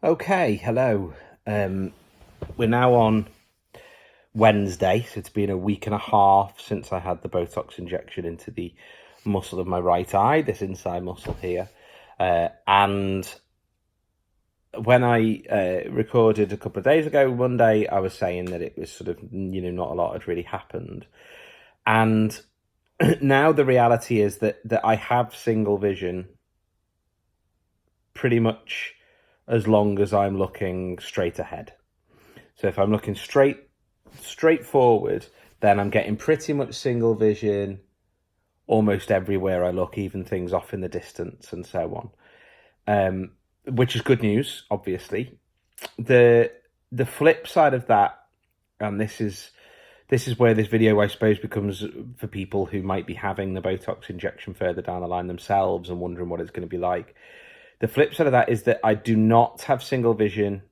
Okay, hello. We're now on Wednesday, so it's been a week and a half since I had the Botox injection into the muscle of my right eye, this inside muscle here. And when I recorded a couple of days ago, Monday, I was saying that it was sort of, not a lot had really happened. And now the reality is that I have single vision pretty much as long as I'm looking straight ahead. So if I'm looking straight forward, then I'm getting pretty much single vision almost everywhere I look, even things off in the distance and so on, which is good news, obviously. The flip side of that, and this is where this video, I suppose, becomes for people who might be having the Botox injection further down the line themselves and wondering what it's going to be like. The flip side of that is that I do not have single vision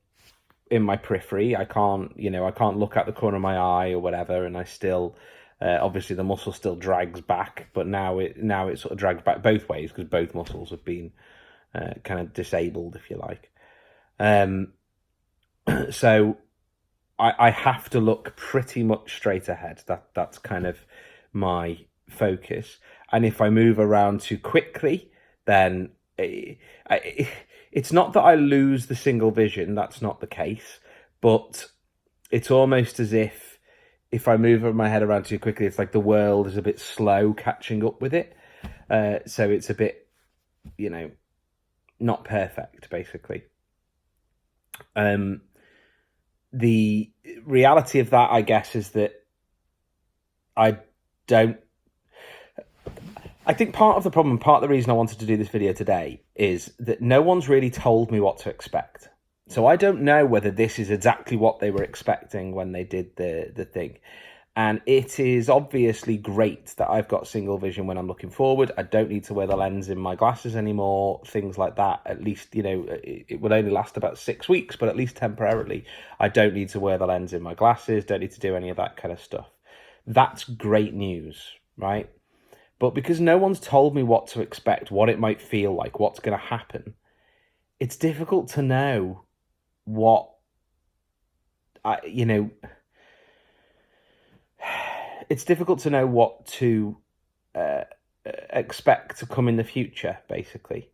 in my periphery. I can't look at the corner of my eye or whatever, and I still, obviously the muscle still drags back, but now it sort of drags back both ways because both muscles have been kind of disabled, if you like. So I have to look pretty much straight ahead. That's kind of my focus. And if I move around too quickly, then it's not that I lose the single vision. That's not the case. But it's almost as if I move my head around too quickly, it's like the world is a bit slow catching up with it. So it's a bit, not perfect, basically. The reality of that, I guess, is that I think part of the problem, part of the reason I wanted to do this video today is that no one's really told me what to expect. So I don't know whether this is exactly what they were expecting when they did the thing. And it is obviously great that I've got single vision when I'm looking forward. I don't need to wear the lens in my glasses anymore, things like that. At least, it would only last about 6 weeks, but at least temporarily, I don't need to wear the lens in my glasses, don't need to do any of that kind of stuff. That's great news, right? But because no one's told me what to expect, what it might feel like, what's going to happen, it's difficult to know what it's difficult to know what to expect to come in the future, basically,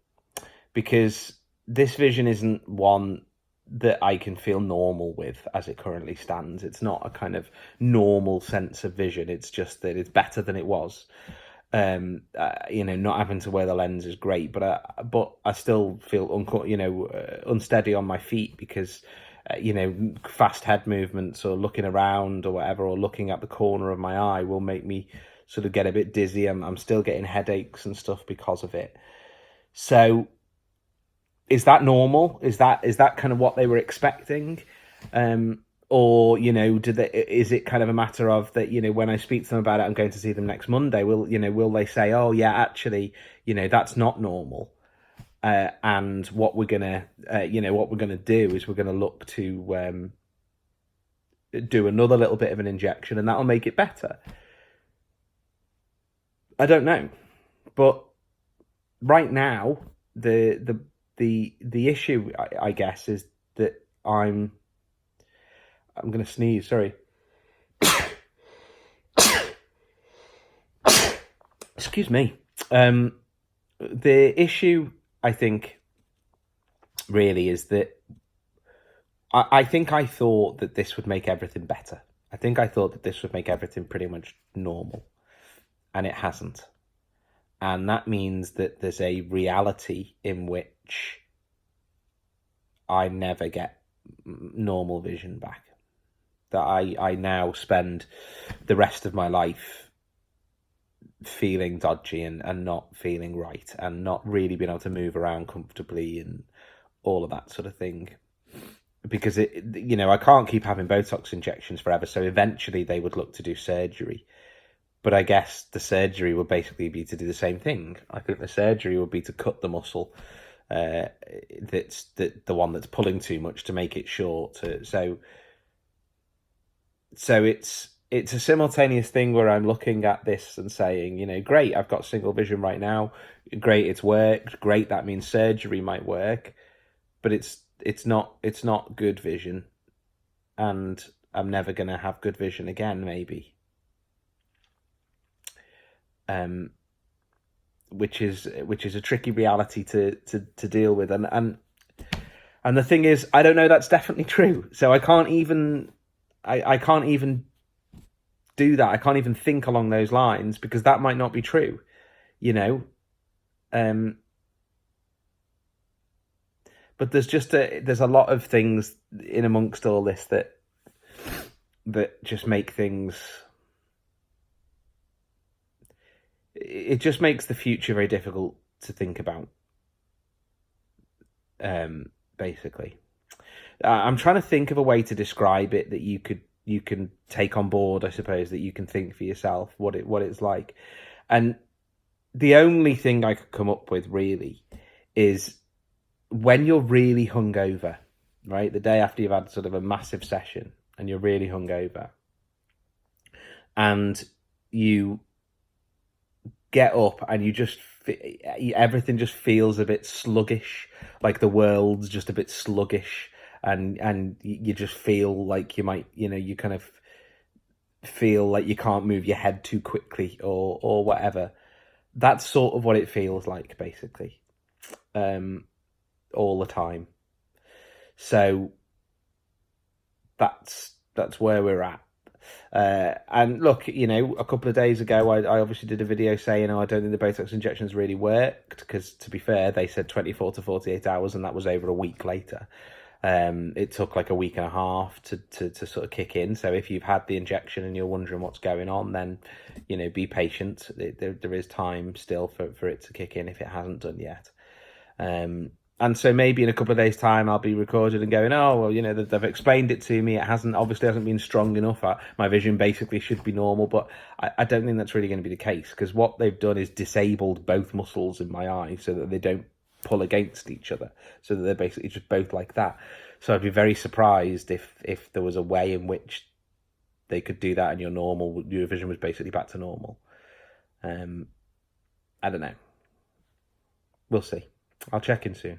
because this vision isn't one that I can feel normal with as it currently stands. It's not a kind of normal sense of vision. It's just that it's better than it was. Not having to wear the lens is great, but I still feel unsteady on my feet because fast head movements or looking around or whatever, or looking at the corner of my eye will make me sort of get a bit dizzy. I'm still getting headaches and stuff because of it. So is that normal? Is that kind of what they were expecting? Or, is it kind of a matter of that, when I speak to them about it, I'm going to see them next Monday. Will they say, oh yeah, actually, that's not normal. And what we're gonna do is we're gonna look to do another little bit of an injection, and that'll make it better. I don't know, but right now the issue, I guess, is that I'm going to sneeze, sorry. Excuse me. The issue, I think, really is that I think I thought that this would make everything better. I think I thought that this would make everything pretty much normal, and it hasn't. And that means that there's a reality in which I never get normal vision back. That I now spend the rest of my life feeling dodgy and not feeling right and not really being able to move around comfortably and all of that sort of thing. Because I can't keep having Botox injections forever, so eventually they would look to do surgery. But I guess the surgery would basically be to do the same thing. I think the surgery would be to cut the muscle that's the one that's pulling too much to make it short. So it's a simultaneous thing where I'm looking at this and saying, great, I've got single vision right now. Great, it's worked. Great, that means surgery might work. But it's it's not good vision, and I'm never going to have good vision again, maybe. Which is a tricky reality to deal with, and the thing is, I don't know that's definitely true, so I can't even do that. I can't even think along those lines, because that might not be true, you know. But there's a lot of things in amongst all this that just make things. It just makes the future very difficult to think about. Basically, I'm trying to think of a way to describe it that you can take on board. I suppose that you can think for yourself what it's like, and the only thing I could come up with really is when you're really hungover, right? The day after you've had sort of a massive session and you're really hungover, and you get up and everything just feels a bit sluggish, like the world's just a bit sluggish, and you just feel like you might, you kind of feel like you can't move your head too quickly or whatever. That's sort of what it feels like, basically, all the time. So that's where we're at. And look, a couple of days ago, I obviously did a video saying, I don't think the Botox injections really worked, because, to be fair, they said 24 to 48 hours, and that was over a week later. It took like a week and a half to sort of kick in. So if you've had the injection and you're wondering what's going on, then, be patient. There is time still for it to kick in if it hasn't done yet. And so maybe in a couple of days' time, I'll be recorded and going, oh, well, they've explained it to me. It obviously hasn't been strong enough. My vision basically should be normal, but I don't think that's really going to be the case, because what they've done is disabled both muscles in my eye so that they don't pull against each other, so that they're basically just both like that. So I'd be very surprised if there was a way in which they could do that and your vision was basically back to normal. I don't know. We'll see. I'll check in soon.